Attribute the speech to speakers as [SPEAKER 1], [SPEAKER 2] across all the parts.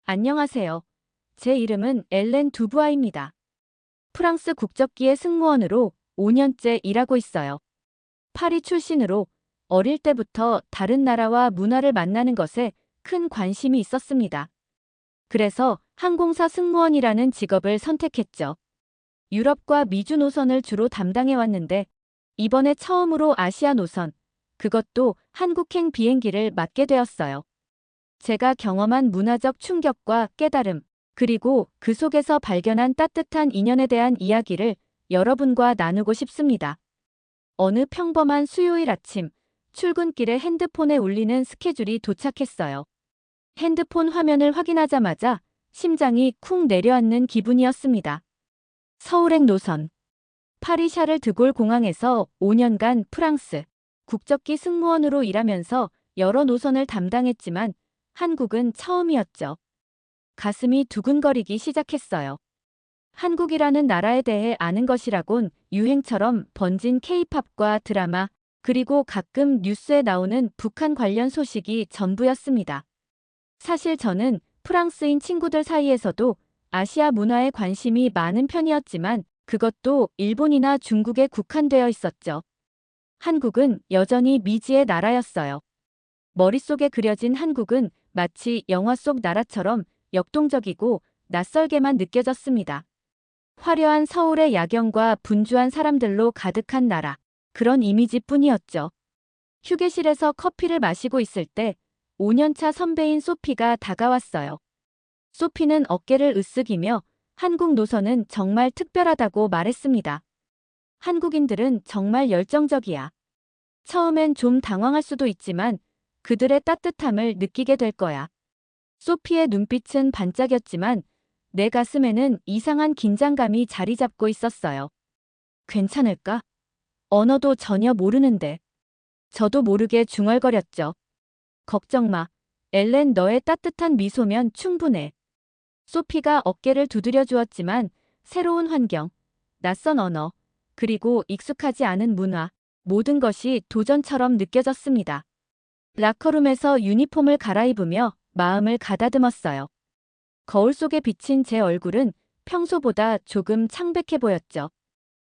[SPEAKER 1] 안녕하세요. 제 이름은 엘렌 두부아입니다. 프랑스 국적기의 승무원으로 5년째 일하고 있어요. 파리 출신으로 어릴 때부터 다른 나라와 문화를 만나는 것에 큰 관심이 있었습니다. 그래서 항공사 승무원이라는 직업을 선택했죠. 유럽과 미주 노선을 주로 담당해 왔는데 이번에 처음으로 아시아 노선, 그것도 한국행 비행기를 맡게 되었어요. 제가 경험한 문화적 충격과 깨달음, 그리고 그 속에서 발견한 따뜻한 인연에 대한 이야기를 여러분과 나누고 싶습니다. 어느 평범한 수요일 아침, 출근길에 핸드폰에 울리는 스케줄이 도착했어요. 핸드폰 화면을 확인하자마자 심장이 쿵 내려앉는 기분이었습니다. 서울행 노선. 파리 샤를 드골 공항에서 5년간 프랑스 국적기 승무원으로 일하면서 여러 노선을 담당했지만 한국은 처음이었죠. 가슴이 두근거리기 시작했어요. 한국이라는 나라에 대해 아는 것이라곤 유행처럼 번진 K-팝과 드라마, 그리고 가끔 뉴스에 나오는 북한 관련 소식이 전부였습니다. 사실 저는 프랑스인 친구들 사이에서도 아시아 문화에 관심이 많은 편이었지만 그것도 일본이나 중국에 국한되어 있었죠. 한국은 여전히 미지의 나라였어요. 머릿속에 그려진 한국은 마치 영화 속 나라처럼 역동적이고 낯설게만 느껴졌습니다. 화려한 서울의 야경과 분주한 사람들로 가득한 나라, 그런 이미지뿐이었죠. 휴게실에서 커피를 마시고 있을 때 5년차 선배인 소피가 다가왔어요. 소피는 어깨를 으쓱이며 한국 노선은 정말 특별하다고 말했습니다. 한국인들은 정말 열정적이야. 처음엔 좀 당황할 수도 있지만 그들의 따뜻함을 느끼게 될 거야. 소피의 눈빛은 반짝였지만 내 가슴에는 이상한 긴장감이 자리 잡고 있었어요. 괜찮을까? 언어도 전혀 모르는데. 저도 모르게 중얼거렸죠. 걱정 마. 엘렌, 너의 따뜻한 미소면 충분해. 소피가 어깨를 두드려 주었지만 새로운 환경, 낯선 언어, 그리고 익숙하지 않은 문화, 모든 것이 도전처럼 느껴졌습니다. 라커룸에서 유니폼을 갈아입으며 마음을 가다듬었어요. 거울 속에 비친 제 얼굴은 평소보다 조금 창백해 보였죠.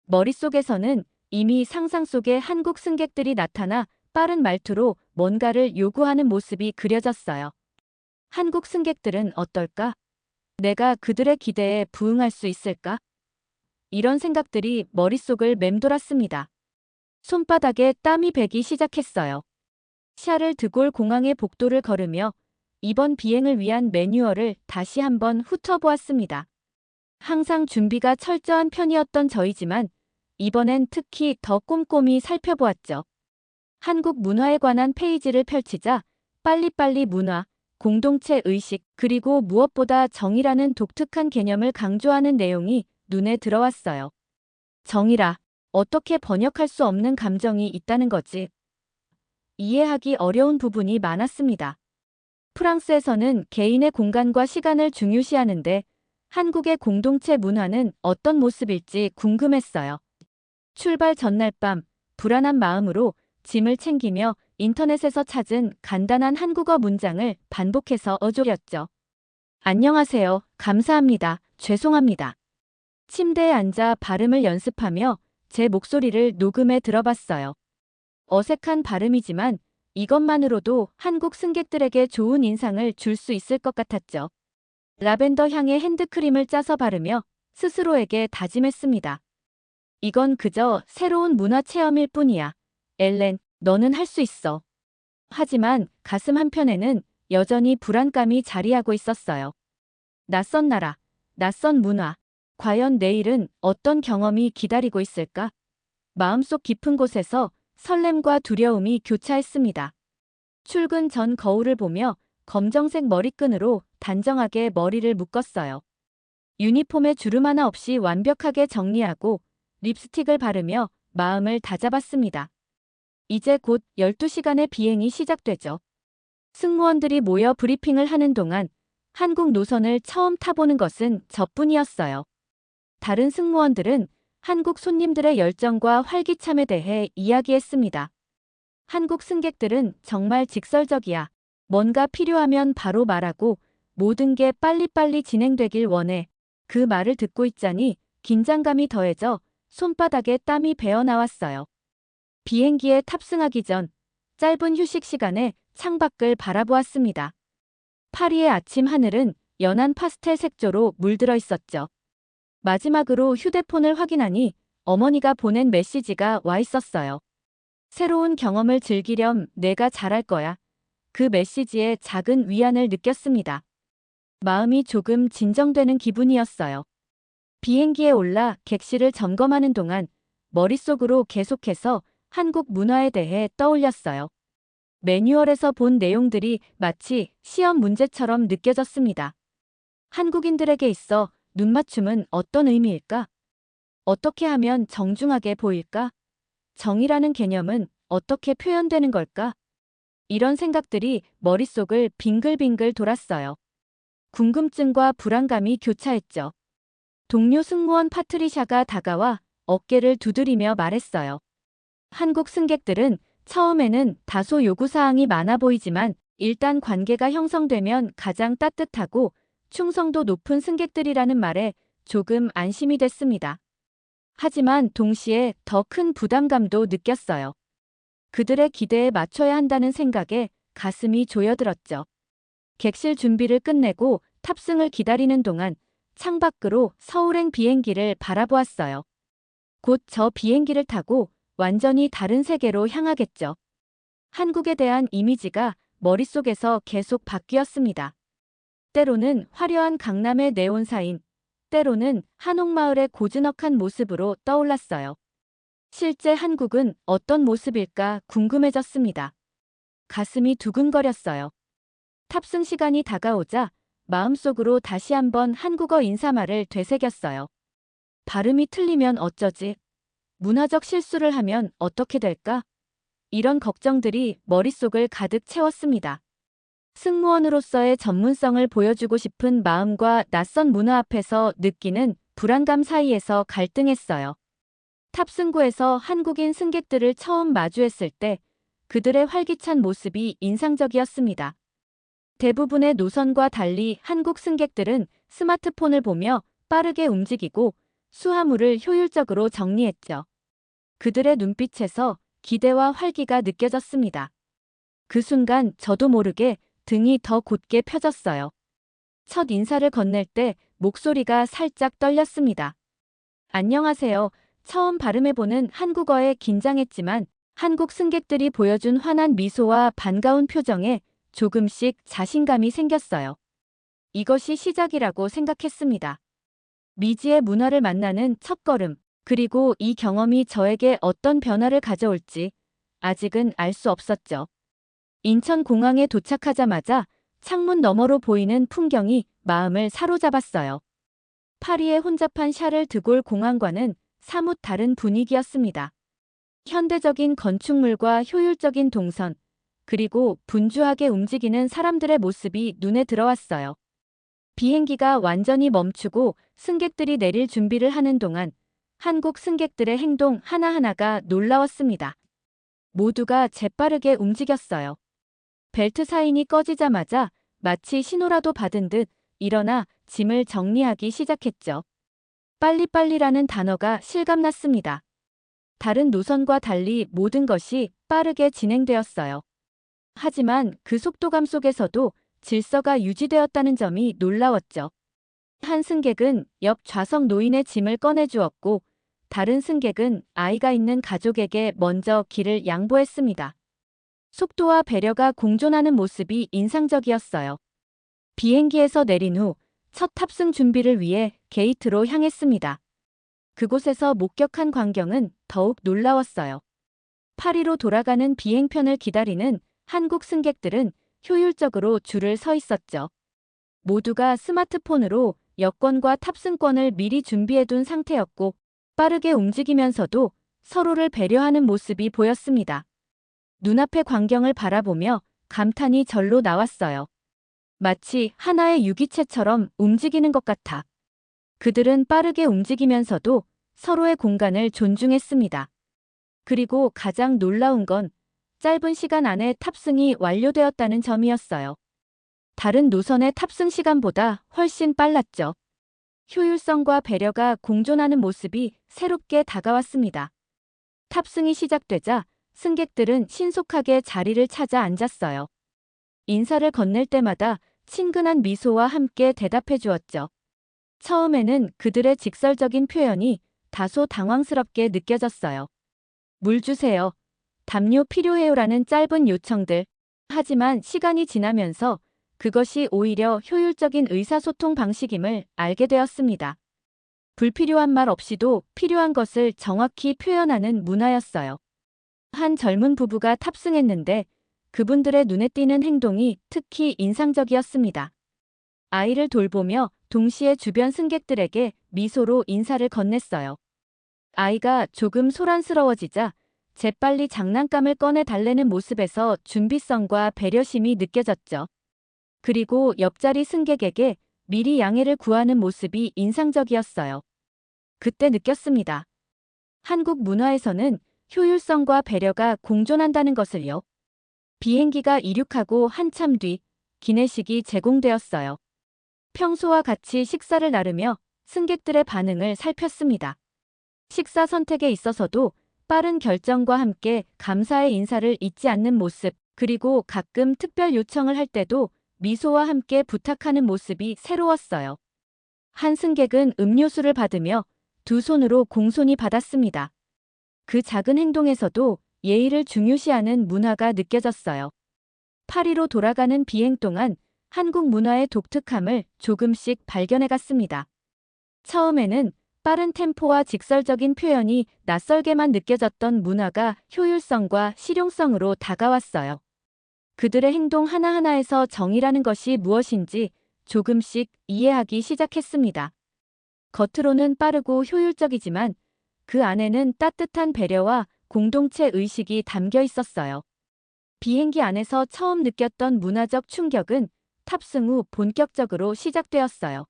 [SPEAKER 1] 머릿속에서는 이미 상상 속에 한국 승객들이 나타나 빠른 말투로 뭔가를 요구하는 모습이 그려졌어요. 한국 승객들은 어떨까? 내가 그들의 기대에 부응할 수 있을까? 이런 생각들이 머릿속을 맴돌았습니다. 손바닥에 땀이 배기 시작했어요. 샤를 드골 공항의 복도를 걸으며 이번 비행을 위한 매뉴얼을 다시 한번 훑어보았습니다. 항상 준비가 철저한 편이었던 저이지만 이번엔 특히 더 꼼꼼히 살펴보았죠. 한국 문화에 관한 페이지를 펼치자 빨리빨리 문화, 공동체 의식, 그리고 무엇보다 정의라는 독특한 개념을 강조하는 내용이 눈에 들어왔어요. 정의라, 어떻게 번역할 수 없는 감정이 있다는 거지. 이해하기 어려운 부분이 많았습니다. 프랑스에서는 개인의 공간과 시간을 중요시하는데 한국의 공동체 문화는 어떤 모습일지 궁금했어요. 출발 전날 밤, 불안한 마음으로 짐을 챙기며 인터넷에서 찾은 간단한 한국어 문장을 반복해서 어조렸죠. 안녕하세요. 감사합니다. 죄송합니다. 침대에 앉아 발음을 연습하며 제 목소리를 녹음해 들어봤어요. 어색한 발음이지만 이것만으로도 한국 승객들에게 좋은 인상을 줄 수 있을 것 같았죠. 라벤더 향의 핸드크림을 짜서 바르며 스스로에게 다짐했습니다. 이건 그저 새로운 문화 체험일 뿐이야. 엘렌, 너는 할 수 있어. 하지만 가슴 한편에는 여전히 불안감이 자리하고 있었어요. 낯선 나라, 낯선 문화. 과연 내일은 어떤 경험이 기다리고 있을까? 마음속 깊은 곳에서 설렘과 두려움이 교차했습니다. 출근 전 거울을 보며 검정색 머리끈으로 단정하게 머리를 묶었어요. 유니폼에 주름 하나 없이 완벽하게 정리하고 립스틱을 바르며 마음을 다잡았습니다. 이제 곧 12시간의 비행이 시작되죠. 승무원들이 모여 브리핑을 하는 동안 한국 노선을 처음 타보는 것은 저뿐이었어요. 다른 승무원들은 한국 손님들의 열정과 활기참에 대해 이야기했습니다. 한국 승객들은 정말 직설적이야. 뭔가 필요하면 바로 말하고 모든 게 빨리빨리 진행되길 원해. 그 말을 듣고 있자니 긴장감이 더해져 손바닥에 땀이 배어 나왔어요. 비행기에 탑승하기 전 짧은 휴식 시간에 창밖을 바라보았습니다. 파리의 아침 하늘은 연한 파스텔 색조로 물들어 있었죠. 마지막으로 휴대폰을 확인하니 어머니가 보낸 메시지가 와 있었어요. 새로운 경험을 즐기렴 내가 잘할 거야. 그 메시지에 작은 위안을 느꼈습니다. 마음이 조금 진정되는 기분이었어요. 비행기에 올라 객실을 점검하는 동안 머릿속으로 계속해서 한국 문화에 대해 떠올렸어요. 매뉴얼에서 본 내용들이 마치 시험 문제처럼 느껴졌습니다. 한국인들에게 있어 눈맞춤은 어떤 의미일까? 어떻게 하면 정중하게 보일까? 정이라는 개념은 어떻게 표현되는 걸까? 이런 생각들이 머릿속을 빙글빙글 돌았어요. 궁금증과 불안감이 교차했죠. 동료 승무원 파트리샤가 다가와 어깨를 두드리며 말했어요. 한국 승객들은 처음에는 다소 요구사항이 많아 보이지만 일단 관계가 형성되면 가장 따뜻하고 충성도 높은 승객들이라는 말에 조금 안심이 됐습니다. 하지만 동시에 더 큰 부담감도 느꼈어요. 그들의 기대에 맞춰야 한다는 생각에 가슴이 조여들었죠. 객실 준비를 끝내고 탑승을 기다리는 동안 창밖으로 서울행 비행기를 바라보았어요. 곧 저 비행기를 타고 완전히 다른 세계로 향하겠죠. 한국에 대한 이미지가 머릿속에서 계속 바뀌었습니다. 때로는 화려한 강남의 네온사인, 때로는 한옥마을의 고즈넉한 모습으로 떠올랐어요. 실제 한국은 어떤 모습일까 궁금해졌습니다. 가슴이 두근거렸어요. 탑승 시간이 다가오자 마음속으로 다시 한번 한국어 인사말을 되새겼어요. 발음이 틀리면 어쩌지? 문화적 실수를 하면 어떻게 될까? 이런 걱정들이 머릿속을 가득 채웠습니다. 승무원으로서의 전문성을 보여주고 싶은 마음과 낯선 문화 앞에서 느끼는 불안감 사이에서 갈등했어요. 탑승구에서 한국인 승객들을 처음 마주했을 때 그들의 활기찬 모습이 인상적이었습니다. 대부분의 노선과 달리 한국 승객들은 스마트폰을 보며 빠르게 움직이고 수화물을 효율적으로 정리했죠. 그들의 눈빛에서 기대와 활기가 느껴졌습니다. 그 순간 저도 모르게 등이 더 곧게 펴졌어요. 첫 인사를 건넬 때 목소리가 살짝 떨렸습니다. 안녕하세요. 처음 발음해보는 한국어에 긴장했지만 한국 승객들이 보여준 환한 미소와 반가운 표정에 조금씩 자신감이 생겼어요. 이것이 시작이라고 생각했습니다. 미지의 문화를 만나는 첫걸음, 그리고 이 경험이 저에게 어떤 변화를 가져올지 아직은 알 수 없었죠. 인천공항에 도착하자마자 창문 너머로 보이는 풍경이 마음을 사로잡았어요. 파리의 혼잡한 샤를 드골 공항과는 사뭇 다른 분위기였습니다. 현대적인 건축물과 효율적인 동선, 그리고 분주하게 움직이는 사람들의 모습이 눈에 들어왔어요. 비행기가 완전히 멈추고 승객들이 내릴 준비를 하는 동안 한국 승객들의 행동 하나하나가 놀라웠습니다. 모두가 재빠르게 움직였어요. 벨트 사인이 꺼지자마자 마치 신호라도 받은 듯 일어나 짐을 정리하기 시작했죠. 빨리빨리라는 단어가 실감났습니다. 다른 노선과 달리 모든 것이 빠르게 진행되었어요. 하지만 그 속도감 속에서도 질서가 유지되었다는 점이 놀라웠죠. 한 승객은 옆 좌석 노인의 짐을 꺼내주었고 다른 승객은 아이가 있는 가족에게 먼저 길을 양보했습니다. 속도와 배려가 공존하는 모습이 인상적이었어요. 비행기에서 내린 후 첫 탑승 준비를 위해 게이트로 향했습니다. 그곳에서 목격한 광경은 더욱 놀라웠어요. 파리로 돌아가는 비행편을 기다리는 한국 승객들은 효율적으로 줄을 서 있었죠. 모두가 스마트폰으로 여권과 탑승권을 미리 준비해둔 상태였고 빠르게 움직이면서도 서로를 배려하는 모습이 보였습니다. 눈앞의 광경을 바라보며 감탄이 절로 나왔어요. 마치 하나의 유기체처럼 움직이는 것 같아. 그들은 빠르게 움직이면서도 서로의 공간을 존중했습니다. 그리고 가장 놀라운 건 짧은 시간 안에 탑승이 완료되었다는 점이었어요. 다른 노선의 탑승 시간보다 훨씬 빨랐죠. 효율성과 배려가 공존하는 모습이 새롭게 다가왔습니다. 탑승이 시작되자 승객들은 신속하게 자리를 찾아 앉았어요. 인사를 건넬 때마다 친근한 미소와 함께 대답해 주었죠. 처음에는 그들의 직설적인 표현이 다소 당황스럽게 느껴졌어요. 물 주세요. 담요 필요해요라는 짧은 요청들. 하지만 시간이 지나면서 그것이 오히려 효율적인 의사소통 방식임을 알게 되었습니다. 불필요한 말 없이도 필요한 것을 정확히 표현하는 문화였어요. 한 젊은 부부가 탑승했는데 그분들의 눈에 띄는 행동이 특히 인상적이었습니다. 아이를 돌보며 동시에 주변 승객들에게 미소로 인사를 건넸어요. 아이가 조금 소란스러워지자 재빨리 장난감을 꺼내 달래는 모습에서 준비성과 배려심이 느껴졌죠. 그리고 옆자리 승객에게 미리 양해를 구하는 모습이 인상적이었어요. 그때 느꼈습니다. 한국 문화에서는 효율성과 배려가 공존한다는 것을요. 비행기가 이륙하고 한참 뒤 기내식이 제공되었어요. 평소와 같이 식사를 나르며 승객들의 반응을 살폈습니다. 식사 선택에 있어서도 빠른 결정과 함께 감사의 인사를 잊지 않는 모습, 그리고 가끔 특별 요청을 할 때도 미소와 함께 부탁하는 모습이 새로웠어요. 한 승객은 음료수를 받으며 두 손으로 공손히 받았습니다. 그 작은 행동에서도 예의를 중요시하는 문화가 느껴졌어요. 파리로 돌아가는 비행 동안 한국 문화의 독특함을 조금씩 발견해갔습니다. 처음에는 빠른 템포와 직설적인 표현이 낯설게만 느껴졌던 문화가 효율성과 실용성으로 다가왔어요. 그들의 행동 하나하나에서 정의라는 것이 무엇인지 조금씩 이해하기 시작했습니다. 겉으로는 빠르고 효율적이지만 그 안에는 따뜻한 배려와 공동체 의식이 담겨 있었어요. 비행기 안에서 처음 느꼈던 문화적 충격은 탑승 후 본격적으로 시작되었어요.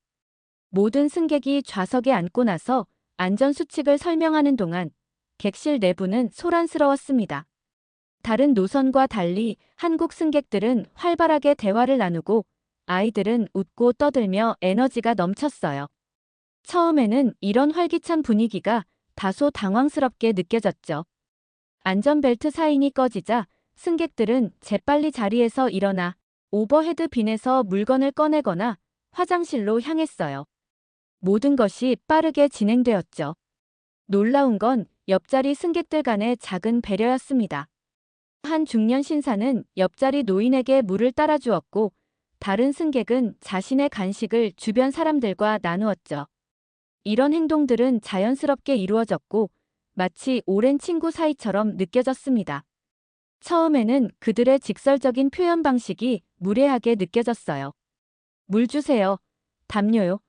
[SPEAKER 1] 모든 승객이 좌석에 앉고 나서 안전수칙을 설명하는 동안 객실 내부는 소란스러웠습니다. 다른 노선과 달리 한국 승객들은 활발하게 대화를 나누고 아이들은 웃고 떠들며 에너지가 넘쳤어요. 처음에는 이런 활기찬 분위기가 다소 당황스럽게 느껴졌죠. 안전벨트 사인이 꺼지자 승객들은 재빨리 자리에서 일어나 오버헤드 빈에서 물건을 꺼내거나 화장실로 향했어요. 모든 것이 빠르게 진행되었죠. 놀라운 건 옆자리 승객들 간의 작은 배려였습니다. 한 중년 신사는 옆자리 노인에게 물을 따라주었고 다른 승객은 자신의 간식을 주변 사람들과 나누었죠. 이런 행동들은 자연스럽게 이루어졌고 마치 오랜 친구 사이처럼 느껴졌습니다. 처음에는 그들의 직설적인 표현 방식이 무례하게 느껴졌어요. 물 주세요. 담요요.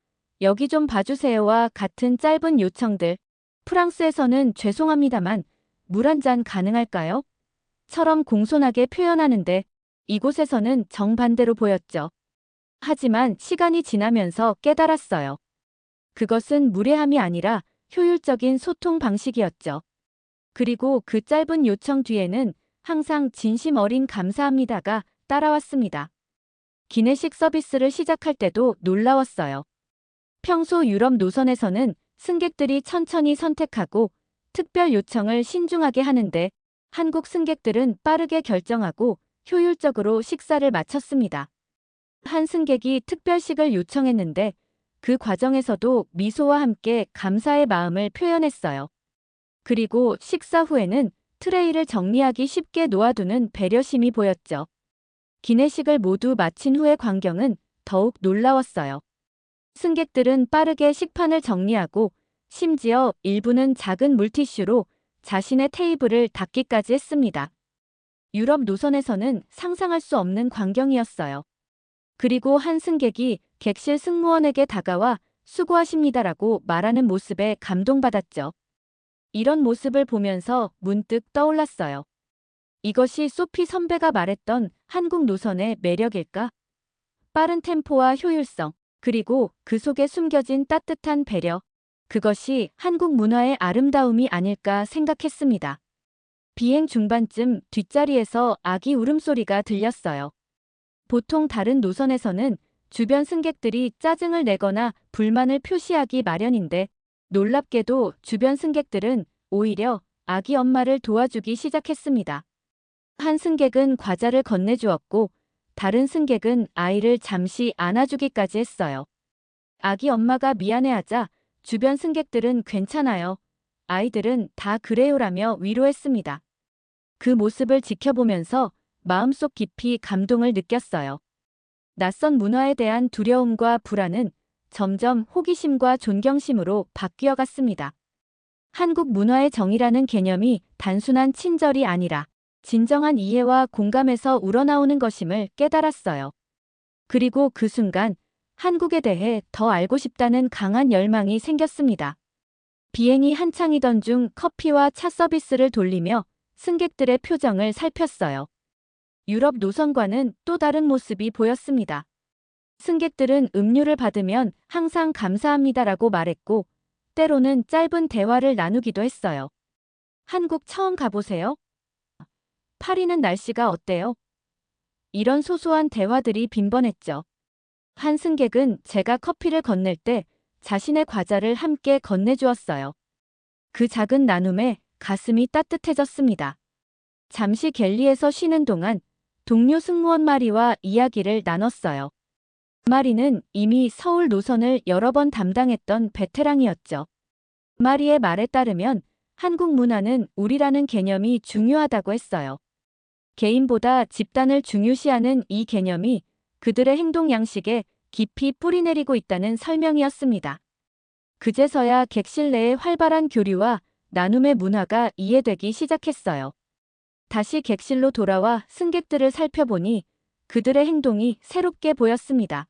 [SPEAKER 1] 여기 좀 봐주세요와 같은 짧은 요청들. 프랑스에서는 죄송합니다만 물 한 잔 가능할까요? 처럼 공손하게 표현하는데 이곳에서는 정반대로 보였죠. 하지만 시간이 지나면서 깨달았어요. 그것은 무례함이 아니라 효율적인 소통 방식이었죠. 그리고 그 짧은 요청 뒤에는 항상 진심 어린 감사합니다가 따라왔습니다. 기내식 서비스를 시작할 때도 놀라웠어요. 평소 유럽 노선에서는 승객들이 천천히 선택하고 특별 요청을 신중하게 하는데 한국 승객들은 빠르게 결정하고 효율적으로 식사를 마쳤습니다. 한 승객이 특별식을 요청했는데 그 과정에서도 미소와 함께 감사의 마음을 표현했어요. 그리고 식사 후에는 트레이를 정리하기 쉽게 놓아두는 배려심이 보였죠. 기내식을 모두 마친 후의 광경은 더욱 놀라웠어요. 승객들은 빠르게 식판을 정리하고 심지어 일부는 작은 물티슈로 자신의 테이블을 닦기까지 했습니다. 유럽 노선에서는 상상할 수 없는 광경이었어요. 그리고 한 승객이 객실 승무원에게 다가와 수고하십니다라고 말하는 모습에 감동받았죠. 이런 모습을 보면서 문득 떠올랐어요. 이것이 소피 선배가 말했던 한국 노선의 매력일까? 빠른 템포와 효율성, 그리고 그 속에 숨겨진 따뜻한 배려. 그것이 한국 문화의 아름다움이 아닐까 생각했습니다. 비행 중반쯤 뒷자리에서 아기 울음소리가 들렸어요. 보통 다른 노선에서는 주변 승객들이 짜증을 내거나 불만을 표시하기 마련인데 놀랍게도 주변 승객들은 오히려 아기 엄마를 도와주기 시작했습니다. 한 승객은 과자를 건네주었고 다른 승객은 아이를 잠시 안아주기까지 했어요. 아기 엄마가 미안해하자 주변 승객들은 괜찮아요. 아이들은 다 그래요라며 위로했습니다. 그 모습을 지켜보면서 마음속 깊이 감동을 느꼈어요. 낯선 문화에 대한 두려움과 불안은 점점 호기심과 존경심으로 바뀌어 갔습니다. 한국 문화의 정이라는 개념이 단순한 친절이 아니라 진정한 이해와 공감에서 우러나오는 것임을 깨달았어요. 그리고 그 순간 한국에 대해 더 알고 싶다는 강한 열망이 생겼습니다. 비행이 한창이던 중 커피와 차 서비스를 돌리며 승객들의 표정을 살폈어요. 유럽 노선과는 또 다른 모습이 보였습니다. 승객들은 음료를 받으면 항상 감사합니다라고 말했고 때로는 짧은 대화를 나누기도 했어요. 한국 처음 가보세요? 파리는 날씨가 어때요? 이런 소소한 대화들이 빈번했죠. 한 승객은 제가 커피를 건넬 때 자신의 과자를 함께 건네주었어요. 그 작은 나눔에 가슴이 따뜻해졌습니다. 잠시 갤리에서 쉬는 동안 동료 승무원 마리와 이야기를 나눴어요. 마리는 이미 서울 노선을 여러 번 담당했던 베테랑이었죠. 마리의 말에 따르면 한국 문화는 우리라는 개념이 중요하다고 했어요. 개인보다 집단을 중요시하는 이 개념이 그들의 행동 양식에 깊이 뿌리내리고 있다는 설명이었습니다. 그제서야 객실 내의 활발한 교류와 나눔의 문화가 이해되기 시작했어요. 다시 객실로 돌아와 승객들을 살펴보니 그들의 행동이 새롭게 보였습니다.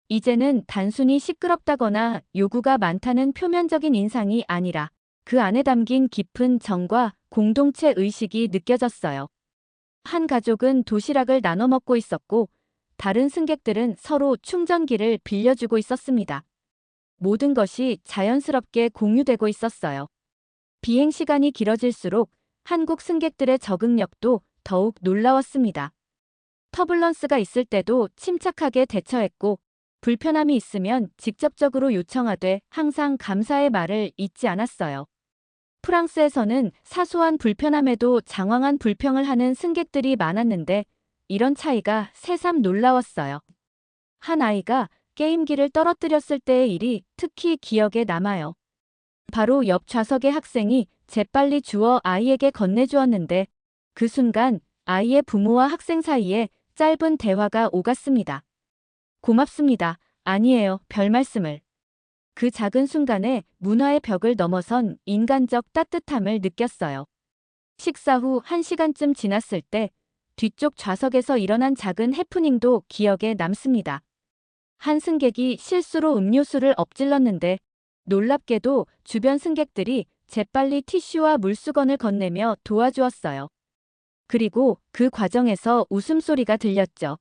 [SPEAKER 1] 이제는 단순히 시끄럽다거나 요구가 많다는 표면적인 인상이 아니라 그 안에 담긴 깊은 정과 공동체 의식이 느껴졌어요. 한 가족은 도시락을 나눠 먹고 있었고 다른 승객들은 서로 충전기를 빌려주고 있었습니다. 모든 것이 자연스럽게 공유되고 있었어요. 비행 시간이 길어질수록 한국 승객들의 적응력도 더욱 놀라웠습니다. 터뷸런스가 있을 때도 침착하게 대처했고 불편함이 있으면 직접적으로 요청하되 항상 감사의 말을 잊지 않았어요. 프랑스에서는 사소한 불편함에도 장황한 불평을 하는 승객들이 많았는데 이런 차이가 새삼 놀라웠어요. 한 아이가 게임기를 떨어뜨렸을 때의 일이 특히 기억에 남아요. 바로 옆 좌석의 학생이 재빨리 주워 아이에게 건네주었는데 그 순간 아이의 부모와 학생 사이에 짧은 대화가 오갔습니다. 고맙습니다. 아니에요. 별 말씀을. 그 작은 순간에 문화의 벽을 넘어선 인간적 따뜻함을 느꼈어요. 식사 후 1시간쯤 지났을 때 뒤쪽 좌석에서 일어난 작은 해프닝도 기억에 남습니다. 한 승객이 실수로 음료수를 엎질렀는데 놀랍게도 주변 승객들이 재빨리 티슈와 물수건을 건네며 도와주었어요. 그리고 그 과정에서 웃음소리가 들렸죠.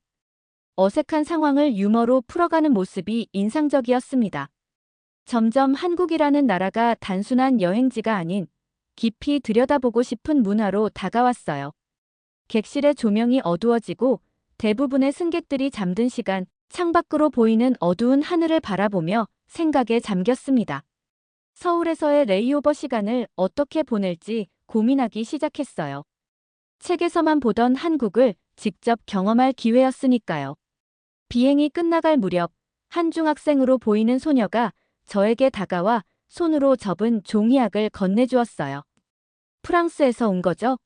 [SPEAKER 1] 어색한 상황을 유머로 풀어가는 모습이 인상적이었습니다. 점점 한국이라는 나라가 단순한 여행지가 아닌 깊이 들여다보고 싶은 문화로 다가왔어요. 객실의 조명이 어두워지고 대부분의 승객들이 잠든 시간, 창밖으로 보이는 어두운 하늘을 바라보며 생각에 잠겼습니다. 서울에서의 레이오버 시간을 어떻게 보낼지 고민하기 시작했어요. 책에서만 보던 한국을 직접 경험할 기회였으니까요. 비행이 끝나갈 무렵 한 중학생으로 보이는 소녀가 저에게 다가와 손으로 접은 종이약을 건네주었어요. 프랑스에서 온 거죠?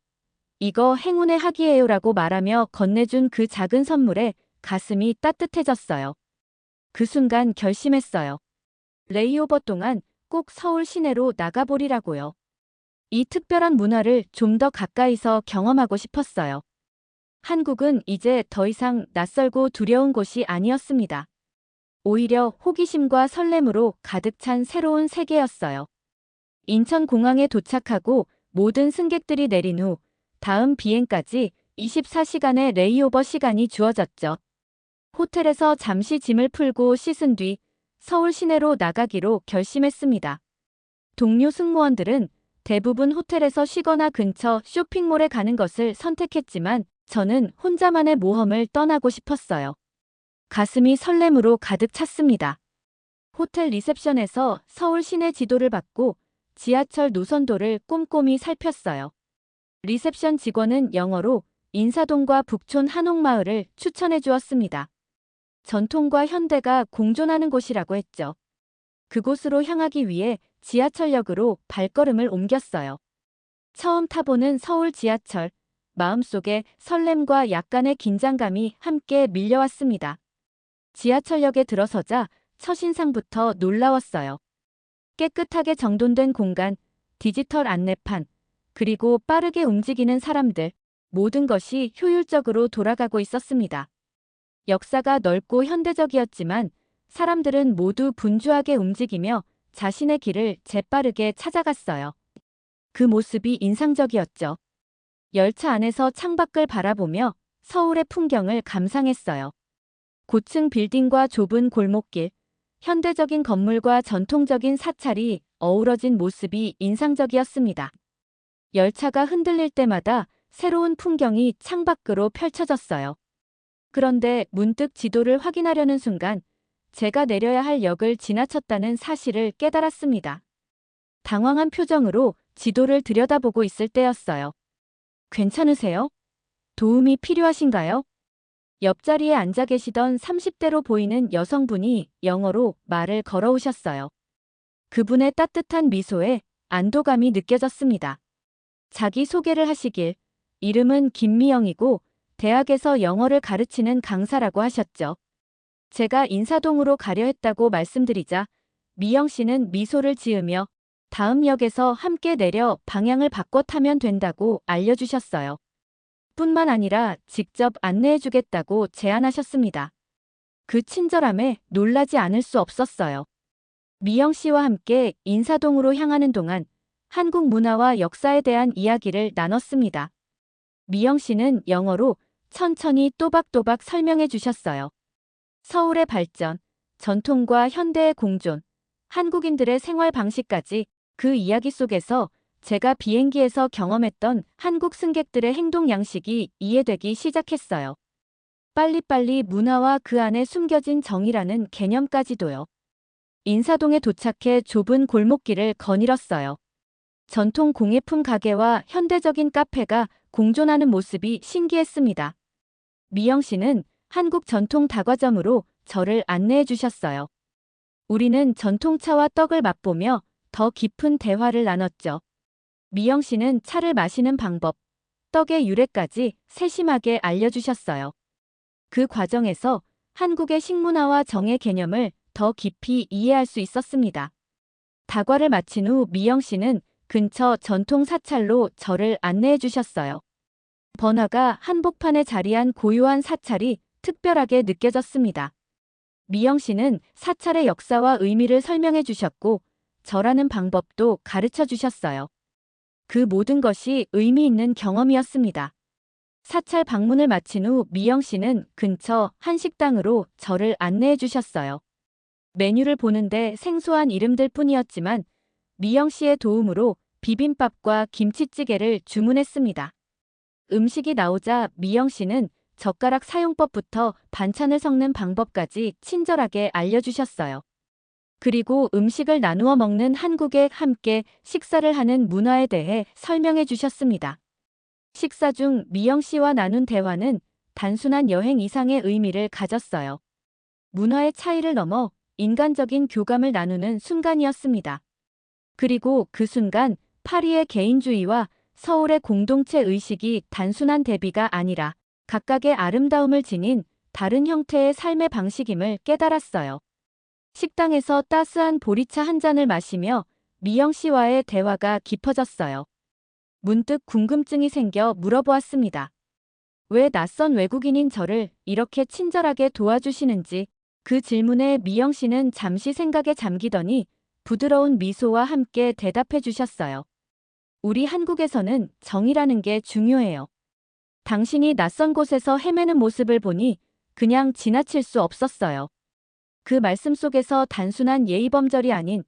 [SPEAKER 1] 이거 행운의 학이에요라고 말하며 건네준 그 작은 선물에 가슴이 따뜻해졌어요. 그 순간 결심했어요. 레이오버 동안 꼭 서울 시내로 나가보리라고요. 이 특별한 문화를 좀 더 가까이서 경험하고 싶었어요. 한국은 이제 더 이상 낯설고 두려운 곳이 아니었습니다. 오히려 호기심과 설렘으로 가득 찬 새로운 세계였어요. 인천공항에 도착하고 모든 승객들이 내린 후 다음 비행까지 24시간의 레이오버 시간이 주어졌죠. 호텔에서 잠시 짐을 풀고 씻은 뒤 서울 시내로 나가기로 결심했습니다. 동료 승무원들은 대부분 호텔에서 쉬거나 근처 쇼핑몰에 가는 것을 선택했지만 저는 혼자만의 모험을 떠나고 싶었어요. 가슴이 설렘으로 가득 찼습니다. 호텔 리셉션에서 서울 시내 지도를 받고 지하철 노선도를 꼼꼼히 살폈어요. 리셉션 직원은 영어로 인사동과 북촌 한옥마을을 추천해 주었습니다. 전통과 현대가 공존하는 곳이라고 했죠. 그곳으로 향하기 위해 지하철역으로 발걸음을 옮겼어요. 처음 타보는 서울 지하철, 마음속에 설렘과 약간의 긴장감이 함께 밀려왔습니다. 지하철역에 들어서자 첫인상부터 놀라웠어요. 깨끗하게 정돈된 공간, 디지털 안내판, 그리고 빠르게 움직이는 사람들, 모든 것이 효율적으로 돌아가고 있었습니다. 역사가 넓고 현대적이었지만 사람들은 모두 분주하게 움직이며 자신의 길을 재빠르게 찾아갔어요. 그 모습이 인상적이었죠. 열차 안에서 창밖을 바라보며 서울의 풍경을 감상했어요. 고층 빌딩과 좁은 골목길, 현대적인 건물과 전통적인 사찰이 어우러진 모습이 인상적이었습니다. 열차가 흔들릴 때마다 새로운 풍경이 창밖으로 펼쳐졌어요. 그런데 문득 지도를 확인하려는 순간 제가 내려야 할 역을 지나쳤다는 사실을 깨달았습니다. 당황한 표정으로 지도를 들여다보고 있을 때였어요. 괜찮으세요? 도움이 필요하신가요? 옆자리에 앉아 계시던 30대로 보이는 여성분이 영어로 말을 걸어오셨어요. 그분의 따뜻한 미소에 안도감이 느껴졌습니다. 자기 소개를 하시길, 이름은 김미영이고 대학에서 영어를 가르치는 강사라고 하셨죠. 제가 인사동으로 가려 했다고 말씀드리자 미영 씨는 미소를 지으며 다음 역에서 함께 내려 방향을 바꿔 타면 된다고 알려주셨어요. 뿐만 아니라 직접 안내해주겠다고 제안하셨습니다. 그 친절함에 놀라지 않을 수 없었어요. 미영 씨와 함께 인사동으로 향하는 동안 한국 문화와 역사에 대한 이야기를 나눴습니다. 미영 씨는 영어로 천천히 또박또박 설명해 주셨어요. 서울의 발전, 전통과 현대의 공존, 한국인들의 생활 방식까지 그 이야기 속에서 제가 비행기에서 경험했던 한국 승객들의 행동 양식이 이해되기 시작했어요. 빨리빨리 문화와 그 안에 숨겨진 정의라는 개념까지도요. 인사동에 도착해 좁은 골목길을 거닐었어요. 전통 공예품 가게와 현대적인 카페가 공존하는 모습이 신기했습니다. 미영 씨는 한국 전통 다과점으로 저를 안내해 주셨어요. 우리는 전통차와 떡을 맛보며 더 깊은 대화를 나눴죠. 미영 씨는 차를 마시는 방법, 떡의 유래까지 세심하게 알려주셨어요. 그 과정에서 한국의 식문화와 정의 개념을 더 깊이 이해할 수 있었습니다. 다과를 마친 후 미영 씨는 근처 전통 사찰로 저를 안내해 주셨어요. 번화가 한복판에 자리한 고요한 사찰이 특별하게 느껴졌습니다. 미영 씨는 사찰의 역사와 의미를 설명해 주셨고 절하는 방법도 가르쳐 주셨어요. 그 모든 것이 의미 있는 경험이었습니다. 사찰 방문을 마친 후 미영 씨는 근처 한 식당으로 저를 안내해 주셨어요. 메뉴를 보는데 생소한 이름들 뿐이었지만 미영 씨의 도움으로 비빔밥과 김치찌개를 주문했습니다. 음식이 나오자 미영 씨는 젓가락 사용법부터 반찬을 섞는 방법까지 친절하게 알려주셨어요. 그리고 음식을 나누어 먹는 한국에 함께 식사를 하는 문화에 대해 설명해 주셨습니다. 식사 중 미영 씨와 나눈 대화는 단순한 여행 이상의 의미를 가졌어요. 문화의 차이를 넘어 인간적인 교감을 나누는 순간이었습니다. 그리고 그 순간 파리의 개인주의와 서울의 공동체 의식이 단순한 대비가 아니라 각각의 아름다움을 지닌 다른 형태의 삶의 방식임을 깨달았어요. 식당에서 따스한 보리차 한 잔을 마시며 미영 씨와의 대화가 깊어졌어요. 문득 궁금증이 생겨 물어보았습니다. 왜 낯선 외국인인 저를 이렇게 친절하게 도와주시는지. 그 질문에 미영 씨는 잠시 생각에 잠기더니 부드러운 미소와 함께 대답해 주셨어요. 우리 한국에서는 정이라는 게 중요해요. 당신이 낯선 곳에서 헤매는 모습을 보니 그냥 지나칠 수 없었어요. 그 말씀 속에서 단순한 예의범절이 아닌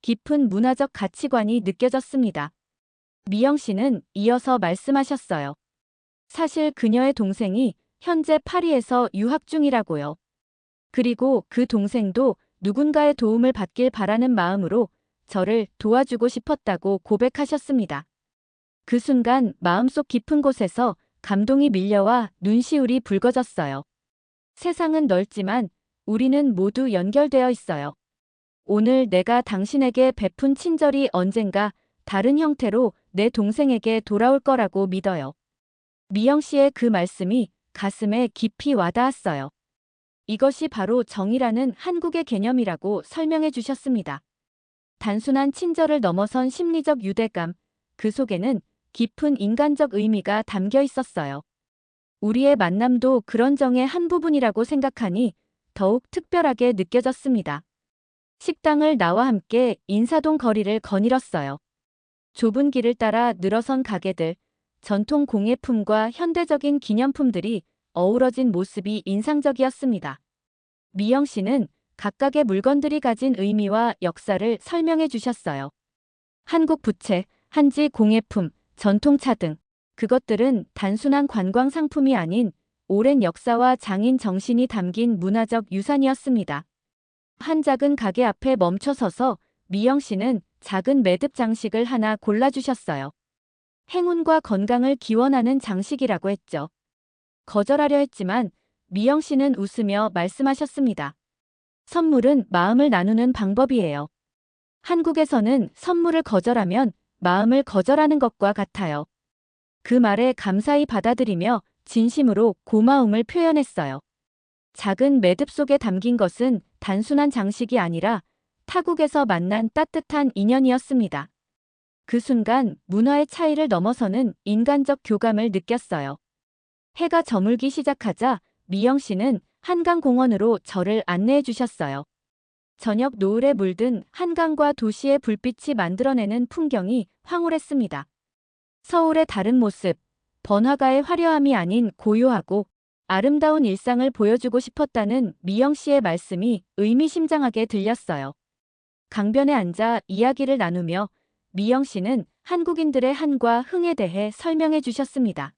[SPEAKER 1] 깊은 문화적 가치관이 느껴졌습니다. 미영 씨는 이어서 말씀하셨어요. 사실 그녀의 동생이 현재 파리에서 유학 중이라고요. 그리고 그 동생도 누군가의 도움을 받길 바라는 마음으로 저를 도와주고 싶었다고 고백하셨습니다. 그 순간 마음속 깊은 곳에서 감동이 밀려와 눈시울이 붉어졌어요. 세상은 넓지만 우리는 모두 연결되어 있어요. 오늘 내가 당신에게 베푼 친절이 언젠가 다른 형태로 내 동생에게 돌아올 거라고 믿어요. 미영 씨의 그 말씀이 가슴에 깊이 와닿았어요. 이것이 바로 정이라는 한국의 개념이라고 설명해 주셨습니다. 단순한 친절을 넘어선 심리적 유대감, 그 속에는 깊은 인간적 의미가 담겨 있었어요. 우리의 만남도 그런 정의 한 부분이라고 생각하니 더욱 특별하게 느껴졌습니다. 식당을 나와 함께 인사동 거리를 거닐었어요. 좁은 길을 따라 늘어선 가게들, 전통 공예품과 현대적인 기념품들이 어우러진 모습이 인상적이었습니다. 미영 씨는 각각의 물건들이 가진 의미와 역사를 설명해 주셨어요. 한국 부채, 한지 공예품, 전통차 등 그것들은 단순한 관광 상품이 아닌 오랜 역사와 장인 정신이 담긴 문화적 유산이었습니다. 한 작은 가게 앞에 멈춰서서 미영 씨는 작은 매듭 장식을 하나 골라주셨어요. 행운과 건강을 기원하는 장식이라고 했죠. 거절하려 했지만 미영 씨는 웃으며 말씀하셨습니다. 선물은 마음을 나누는 방법이에요. 한국에서는 선물을 거절하면 마음을 거절하는 것과 같아요. 그 말에 감사히 받아들이며 진심으로 고마움을 표현했어요. 작은 매듭 속에 담긴 것은 단순한 장식이 아니라 타국에서 만난 따뜻한 인연이었습니다. 그 순간 문화의 차이를 넘어서는 인간적 교감을 느꼈어요. 해가 저물기 시작하자 미영 씨는 한강공원으로 저를 안내해 주셨어요. 저녁 노을에 물든 한강과 도시의 불빛이 만들어내는 풍경이 황홀했습니다. 서울의 다른 모습, 번화가의 화려함이 아닌 고요하고 아름다운 일상을 보여주고 싶었다는 미영 씨의 말씀이 의미심장하게 들렸어요. 강변에 앉아 이야기를 나누며 미영 씨는 한국인들의 한과 흥에 대해 설명해 주셨습니다.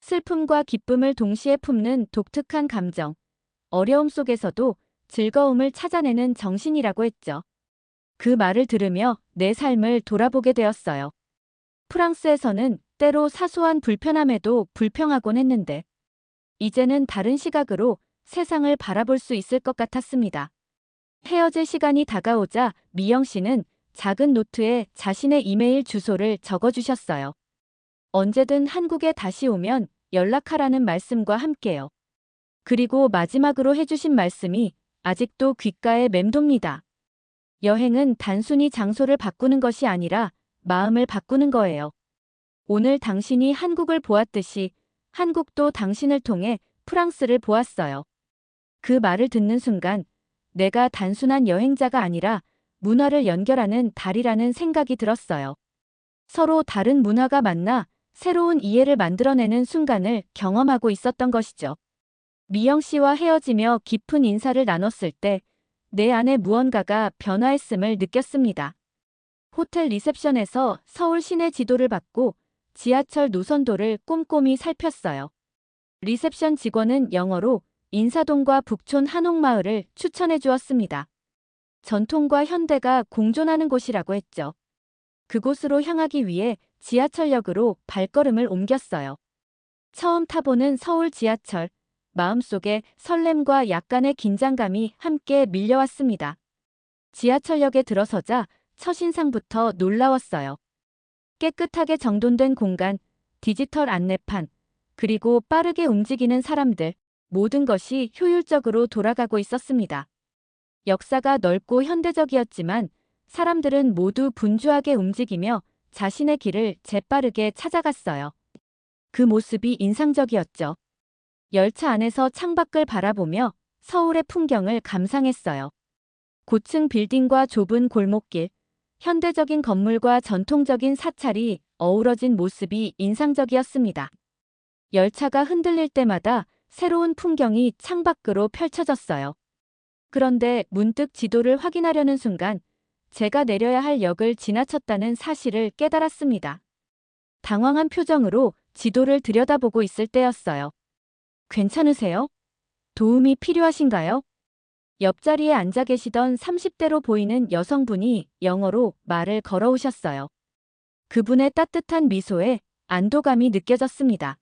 [SPEAKER 1] 슬픔과 기쁨을 동시에 품는 독특한 감정, 어려움 속에서도 즐거움을 찾아내는 정신이라고 했죠. 그 말을 들으며 내 삶을 돌아보게 되었어요. 프랑스에서는 때로 사소한 불편함에도 불평하곤 했는데, 이제는 다른 시각으로 세상을 바라볼 수 있을 것 같았습니다. 헤어질 시간이 다가오자 미영 씨는 작은 노트에 자신의 이메일 주소를 적어주셨어요. 언제든 한국에 다시 오면 연락하라는 말씀과 함께요. 그리고 마지막으로 해주신 말씀이 아직도 귓가에 맴돕니다. 여행은 단순히 장소를 바꾸는 것이 아니라 마음을 바꾸는 거예요. 오늘 당신이 한국을 보았듯이 한국도 당신을 통해 프랑스를 보았어요. 그 말을 듣는 순간 내가 단순한 여행자가 아니라 문화를 연결하는 달이라는 생각이 들었어요. 서로 다른 문화가 만나 새로운 이해를 만들어내는 순간을 경험하고 있었던 것이죠. 미영 씨와 헤어지며 깊은 인사를 나눴을 때 내 안에 무언가가 변화했음을 느꼈습니다. 호텔 리셉션에서 서울 시내 지도를 받고 지하철 노선도를 꼼꼼히 살폈어요. 리셉션 직원은 영어로 인사동과 북촌 한옥마을을 추천해 주었습니다. 전통과 현대가 공존하는 곳이라고 했죠. 그곳으로 향하기 위해 지하철역으로 발걸음을 옮겼어요. 처음 타보는 서울 지하철, 마음속에 설렘과 약간의 긴장감이 함께 밀려왔습니다. 지하철역에 들어서자 첫인상부터 놀라웠어요. 깨끗하게 정돈된 공간, 디지털 안내판, 그리고 빠르게 움직이는 사람들, 모든 것이 효율적으로 돌아가고 있었습니다. 역사가 넓고 현대적이었지만 사람들은 모두 분주하게 움직이며 자신의 길을 재빠르게 찾아갔어요. 그 모습이 인상적이었죠. 열차 안에서 창밖을 바라보며 서울의 풍경을 감상했어요. 고층 빌딩과 좁은 골목길, 현대적인 건물과 전통적인 사찰이 어우러진 모습이 인상적이었습니다. 열차가 흔들릴 때마다 새로운 풍경이 창밖으로 펼쳐졌어요. 그런데 문득 지도를 확인하려는 순간 제가 내려야 할 역을 지나쳤다는 사실을 깨달았습니다. 당황한 표정으로 지도를 들여다보고 있을 때였어요. 괜찮으세요? 도움이 필요하신가요? 옆자리에 앉아 계시던 30대로 보이는 여성분이 영어로 말을 걸어오셨어요. 그분의 따뜻한 미소에 안도감이 느껴졌습니다.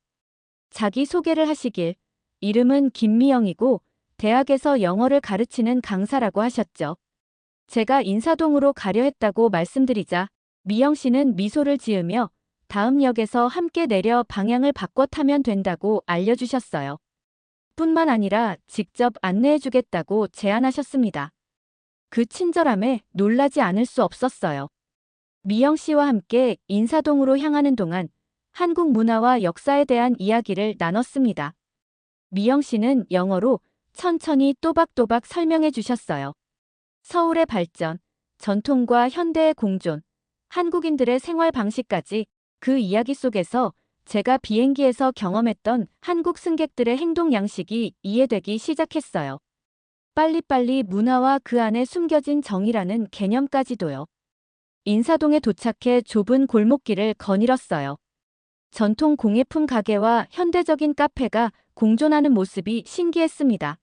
[SPEAKER 1] 자기 소개를 하시길. 이름은 김미영이고 대학에서 영어를 가르치는 강사라고 하셨죠. 제가 인사동으로 가려 했다고 말씀드리자 미영 씨는 미소를 지으며 다음 역에서 함께 내려 방향을 바꿔 타면 된다고 알려주셨어요. 뿐만 아니라 직접 안내해주겠다고 제안하셨습니다. 그 친절함에 놀라지 않을 수 없었어요. 미영 씨와 함께 인사동으로 향하는 동안 한국 문화와 역사에 대한 이야기를 나눴습니다. 미영 씨는 영어로 천천히 또박또박 설명해 주셨어요. 서울의 발전, 전통과 현대의 공존, 한국인들의 생활 방식까지 그 이야기 속에서 제가 비행기에서 경험했던 한국 승객들의 행동 양식이 이해되기 시작했어요. 빨리빨리 문화와 그 안에 숨겨진 정의라는 개념까지도요. 인사동에 도착해 좁은 골목길을 거닐었어요. 전통 공예품 가게와 현대적인 카페가 공존하는 모습이 신기했습니다.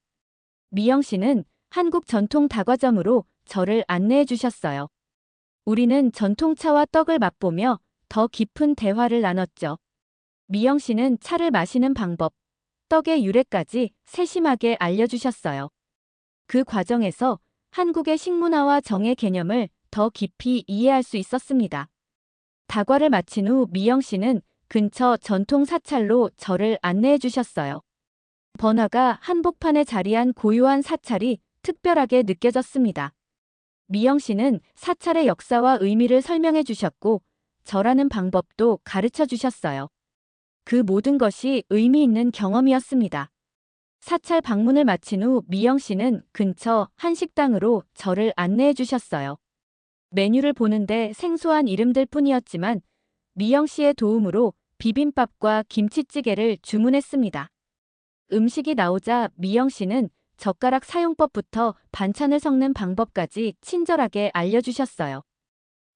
[SPEAKER 1] 미영 씨는 한국 전통 다과점으로 저를 안내해 주셨어요. 우리는 전통차와 떡을 맛보며 더 깊은 대화를 나눴죠. 미영 씨는 차를 마시는 방법, 떡의 유래까지 세심하게 알려주셨어요. 그 과정에서 한국의 식문화와 정의 개념을 더 깊이 이해할 수 있었습니다. 다과를 마친 후 미영 씨는 근처 전통 사찰로 저를 안내해 주셨어요. 번화가 한복판에 자리한 고요한 사찰이 특별하게 느껴졌습니다. 미영 씨는 사찰의 역사와 의미를 설명해 주셨고 절하는 방법도 가르쳐 주셨어요. 그 모든 것이 의미 있는 경험이었습니다. 사찰 방문을 마친 후 미영 씨는 근처 한 식당으로 저를 안내해 주셨어요. 메뉴를 보는데 생소한 이름들 뿐이었지만 미영 씨의 도움으로 비빔밥과 김치찌개를 주문했습니다. 음식이 나오자 미영 씨는 젓가락 사용법부터 반찬을 섞는 방법까지 친절하게 알려주셨어요.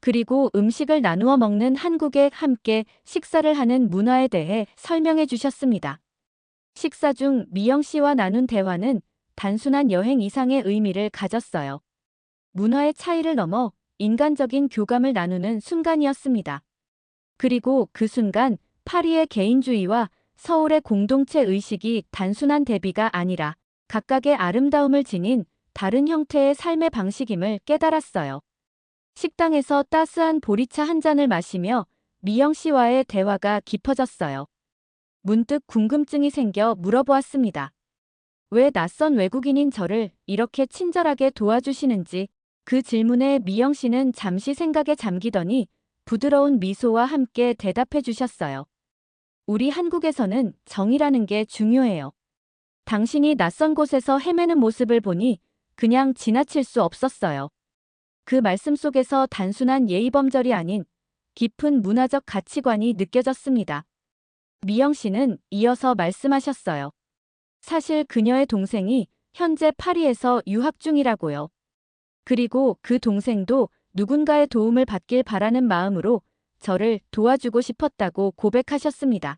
[SPEAKER 1] 그리고 음식을 나누어 먹는 한국에 함께 식사를 하는 문화에 대해 설명해 주셨습니다. 식사 중 미영 씨와 나눈 대화는 단순한 여행 이상의 의미를 가졌어요. 문화의 차이를 넘어 인간적인 교감을 나누는 순간이었습니다. 그리고 그 순간 파리의 개인주의와 서울의 공동체 의식이 단순한 대비가 아니라 각각의 아름다움을 지닌 다른 형태의 삶의 방식임을 깨달았어요. 식당에서 따스한 보리차 한 잔을 마시며 미영 씨와의 대화가 깊어졌어요. 문득 궁금증이 생겨 물어보았습니다. 왜 낯선 외국인인 저를 이렇게 친절하게 도와주시는지. 그 질문에 미영 씨는 잠시 생각에 잠기더니 부드러운 미소와 함께 대답해 주셨어요. 우리 한국에서는 정이라는 게 중요해요. 당신이 낯선 곳에서 헤매는 모습을 보니 그냥 지나칠 수 없었어요. 그 말씀 속에서 단순한 예의범절이 아닌 깊은 문화적 가치관이 느껴졌습니다. 미영 씨는 이어서 말씀하셨어요. 사실 그녀의 동생이 현재 파리에서 유학 중이라고요. 그리고 그 동생도 누군가의 도움을 받길 바라는 마음으로 저를 도와주고 싶었다고 고백하셨습니다.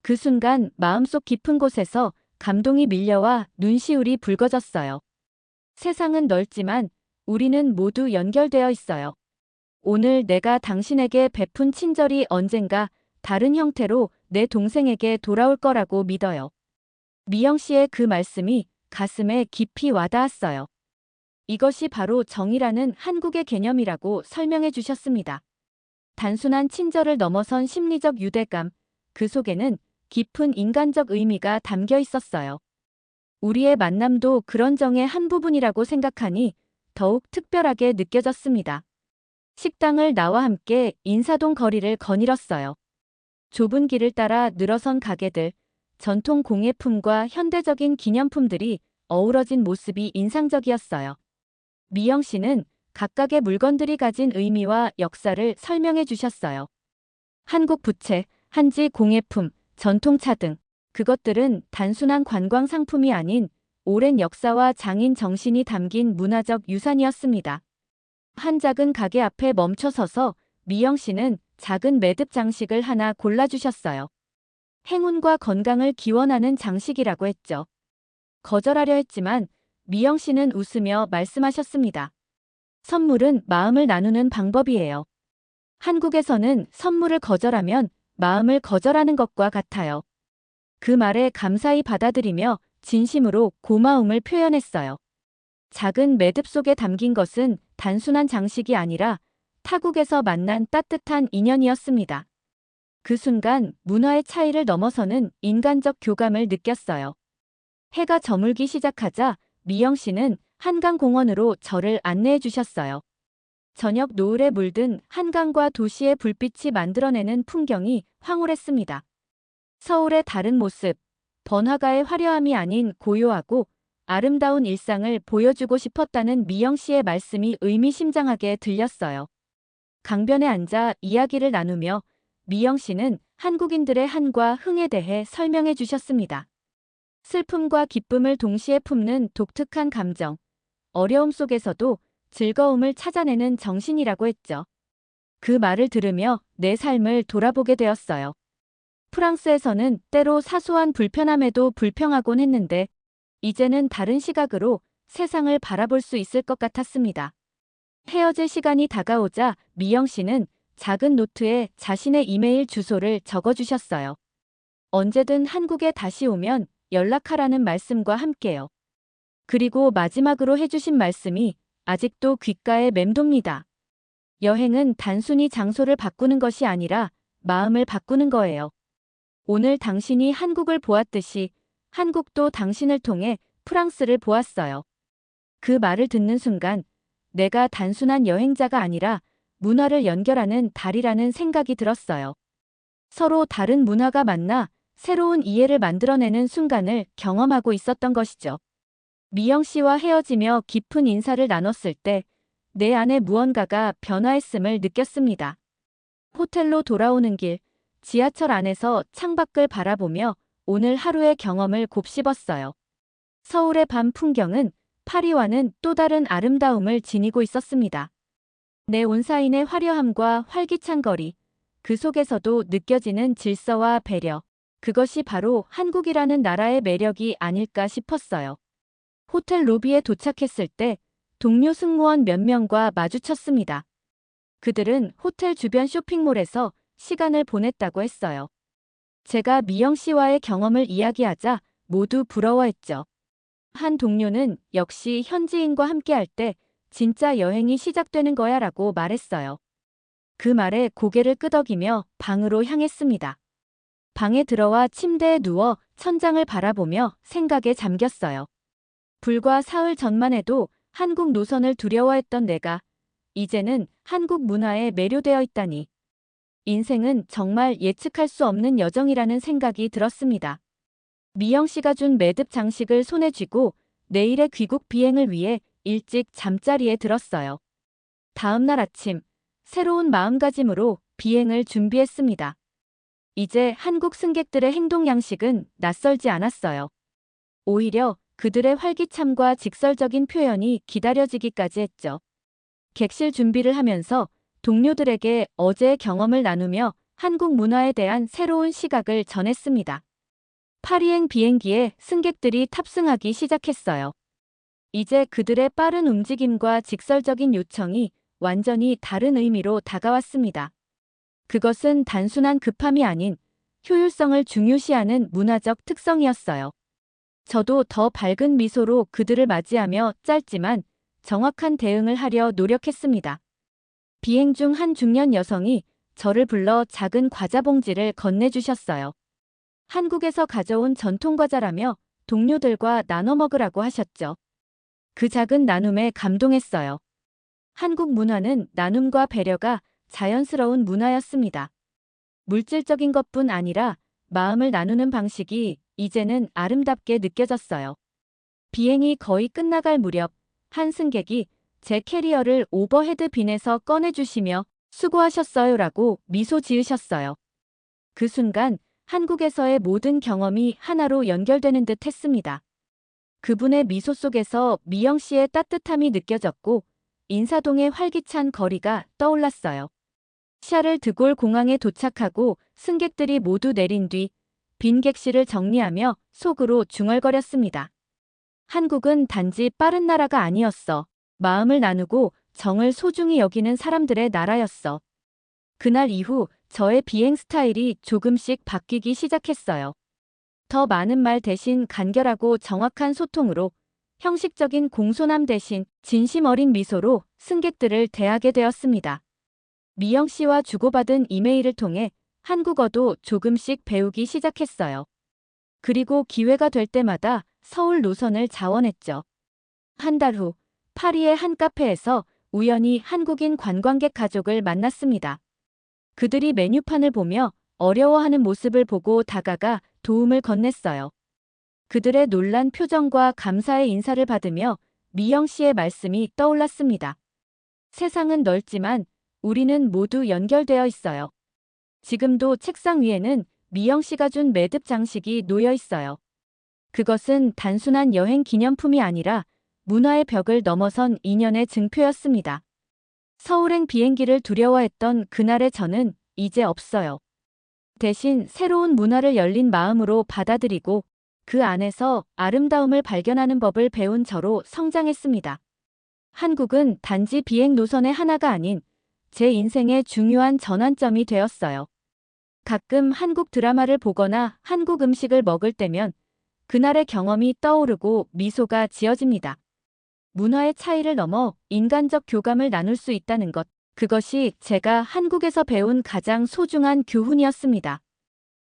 [SPEAKER 1] 그 순간 마음속 깊은 곳에서 감동이 밀려와 눈시울이 붉어졌어요. 세상은 넓지만 우리는 모두 연결되어 있어요. 오늘 내가 당신에게 베푼 친절이 언젠가 다른 형태로 내 동생에게 돌아올 거라고 믿어요. 미영 씨의 그 말씀이 가슴에 깊이 와닿았어요. 이것이 바로 정이라는 한국의 개념이라고 설명해 주셨습니다. 단순한 친절을 넘어선 심리적 유대감, 그 속에는 깊은 인간적 의미가 담겨 있었어요. 우리의 만남도 그런 정의 한 부분이라고 생각하니 더욱 특별하게 느껴졌습니다. 식당을 나와 함께 인사동 거리를 거닐었어요. 좁은 길을 따라 늘어선 가게들, 전통 공예품과 현대적인 기념품들이 어우러진 모습이 인상적이었어요. 미영 씨는 각각의 물건들이 가진 의미와 역사를 설명해 주셨어요. 한국 부채, 한지 공예품, 전통차 등 그것들은 단순한 관광 상품이 아닌 오랜 역사와 장인 정신이 담긴 문화적 유산이었습니다. 한 작은 가게 앞에 멈춰 서서 미영 씨는 작은 매듭 장식을 하나 골라주셨어요. 행운과 건강을 기원하는 장식이라고 했죠. 거절하려 했지만 미영 씨는 웃으며 말씀하셨습니다. 선물은 마음을 나누는 방법이에요. 한국에서는 선물을 거절하면 마음을 거절하는 것과 같아요. 그 말에 감사히 받아들이며 진심으로 고마움을 표현했어요. 작은 매듭 속에 담긴 것은 단순한 장식이 아니라 타국에서 만난 따뜻한 인연이었습니다. 그 순간 문화의 차이를 넘어서는 인간적 교감을 느꼈어요. 해가 저물기 시작하자 미영 씨는 한강공원으로 저를 안내해 주셨어요. 저녁 노을에 물든 한강과 도시의 불빛이 만들어내는 풍경이 황홀했습니다. 서울의 다른 모습, 번화가의 화려함이 아닌 고요하고 아름다운 일상을 보여주고 싶었다는 미영 씨의 말씀이 의미심장하게 들렸어요. 강변에 앉아 이야기를 나누며 미영 씨는 한국인들의 한과 흥에 대해 설명해 주셨습니다. 슬픔과 기쁨을 동시에 품는 독특한 감정, 어려움 속에서도 즐거움을 찾아내는 정신이라고 했죠. 그 말을 들으며 내 삶을 돌아보게 되었어요. 프랑스에서는 때로 사소한 불편함에도 불평하곤 했는데 이제는 다른 시각으로 세상을 바라볼 수 있을 것 같았습니다. 헤어질 시간이 다가오자 미영 씨는 작은 노트에 자신의 이메일 주소를 적어주셨어요. 언제든 한국에 다시 오면 연락하라는 말씀과 함께요. 그리고 마지막으로 해주신 말씀이 아직도 귓가에 맴돕니다. 여행은 단순히 장소를 바꾸는 것이 아니라 마음을 바꾸는 거예요. 오늘 당신이 한국을 보았듯이 한국도 당신을 통해 프랑스를 보았어요. 그 말을 듣는 순간 내가 단순한 여행자가 아니라 문화를 연결하는 달이라는 생각이 들었어요. 서로 다른 문화가 만나 새로운 이해를 만들어내는 순간을 경험하고 있었던 것이죠. 미영 씨와 헤어지며 깊은 인사를 나눴을 때 내 안에 무언가가 변화했음을 느꼈습니다. 호텔로 돌아오는 길, 지하철 안에서 창밖을 바라보며 오늘 하루의 경험을 곱씹었어요. 서울의 밤 풍경은 파리와는 또 다른 아름다움을 지니고 있었습니다. 내 온사인의 화려함과 활기찬 거리, 그 속에서도 느껴지는 질서와 배려, 그것이 바로 한국이라는 나라의 매력이 아닐까 싶었어요. 호텔 로비에 도착했을 때 동료 승무원 몇 명과 마주쳤습니다. 그들은 호텔 주변 쇼핑몰에서 시간을 보냈다고 했어요. 제가 미영 씨와의 경험을 이야기하자 모두 부러워했죠. 한 동료는 역시 현지인과 함께할 때 진짜 여행이 시작되는 거야 라고 말했어요. 그 말에 고개를 끄덕이며 방으로 향했습니다. 방에 들어와 침대에 누워 천장을 바라보며 생각에 잠겼어요. 불과 사흘 전만 해도 한국 노선을 두려워했던 내가 이제는 한국 문화에 매료되어 있다니. 인생은 정말 예측할 수 없는 여정이라는 생각이 들었습니다. 미영 씨가 준 매듭 장식을 손에 쥐고 내일의 귀국 비행을 위해 일찍 잠자리에 들었어요. 다음 날 아침, 새로운 마음가짐으로 비행을 준비했습니다. 이제 한국 승객들의 행동 양식은 낯설지 않았어요. 오히려 그들의 활기참과 직설적인 표현이 기다려지기까지 했죠. 객실 준비를 하면서 동료들에게 어제의 경험을 나누며 한국 문화에 대한 새로운 시각을 전했습니다. 파리행 비행기에 승객들이 탑승하기 시작했어요. 이제 그들의 빠른 움직임과 직설적인 요청이 완전히 다른 의미로 다가왔습니다. 그것은 단순한 급함이 아닌 효율성을 중요시하는 문화적 특성이었어요. 저도 더 밝은 미소로 그들을 맞이하며 짧지만 정확한 대응을 하려 노력했습니다. 비행 중 한 중년 여성이 저를 불러 작은 과자 봉지를 건네주셨어요. 한국에서 가져온 전통 과자라며 동료들과 나눠 먹으라고 하셨죠. 그 작은 나눔에 감동했어요. 한국 문화는 나눔과 배려가 자연스러운 문화였습니다. 물질적인 것뿐 아니라 마음을 나누는 방식이 이제는 아름답게 느껴졌어요. 비행이 거의 끝나갈 무렵 한 승객이 제 캐리어를 오버헤드 빈에서 꺼내주시며 수고하셨어요라고 미소 지으셨어요. 그 순간 한국에서의 모든 경험이 하나로 연결되는 듯 했습니다. 그분의 미소 속에서 미영 씨의 따뜻함이 느껴졌고 인사동의 활기찬 거리가 떠올랐어요. 샤를 드골 공항에 도착하고 승객들이 모두 내린 뒤 빈 객실을 정리하며 속으로 중얼거렸습니다. 한국은 단지 빠른 나라가 아니었어. 마음을 나누고 정을 소중히 여기는 사람들의 나라였어. 그날 이후 저의 비행 스타일이 조금씩 바뀌기 시작했어요. 더 많은 말 대신 간결하고 정확한 소통으로, 형식적인 공손함 대신 진심 어린 미소로 승객들을 대하게 되었습니다. 미영 씨와 주고받은 이메일을 통해 한국어도 조금씩 배우기 시작했어요. 그리고 기회가 될 때마다 서울 노선을 자원했죠. 한 달 후, 파리의 한 카페에서 우연히 한국인 관광객 가족을 만났습니다. 그들이 메뉴판을 보며 어려워하는 모습을 보고 다가가 도움을 건넸어요. 그들의 놀란 표정과 감사의 인사를 받으며 미영 씨의 말씀이 떠올랐습니다. 세상은 넓지만 우리는 모두 연결되어 있어요. 지금도 책상 위에는 미영 씨가 준 매듭 장식이 놓여 있어요. 그것은 단순한 여행 기념품이 아니라 문화의 벽을 넘어선 인연의 증표였습니다. 서울행 비행기를 두려워했던 그날의 저는 이제 없어요. 대신 새로운 문화를 열린 마음으로 받아들이고 그 안에서 아름다움을 발견하는 법을 배운 저로 성장했습니다. 한국은 단지 비행 노선의 하나가 아닌 제 인생의 중요한 전환점이 되었어요. 가끔 한국 드라마를 보거나 한국 음식을 먹을 때면 그날의 경험이 떠오르고 미소가 지어집니다. 문화의 차이를 넘어 인간적 교감을 나눌 수 있다는 것, 그것이 제가 한국에서 배운 가장 소중한 교훈이었습니다.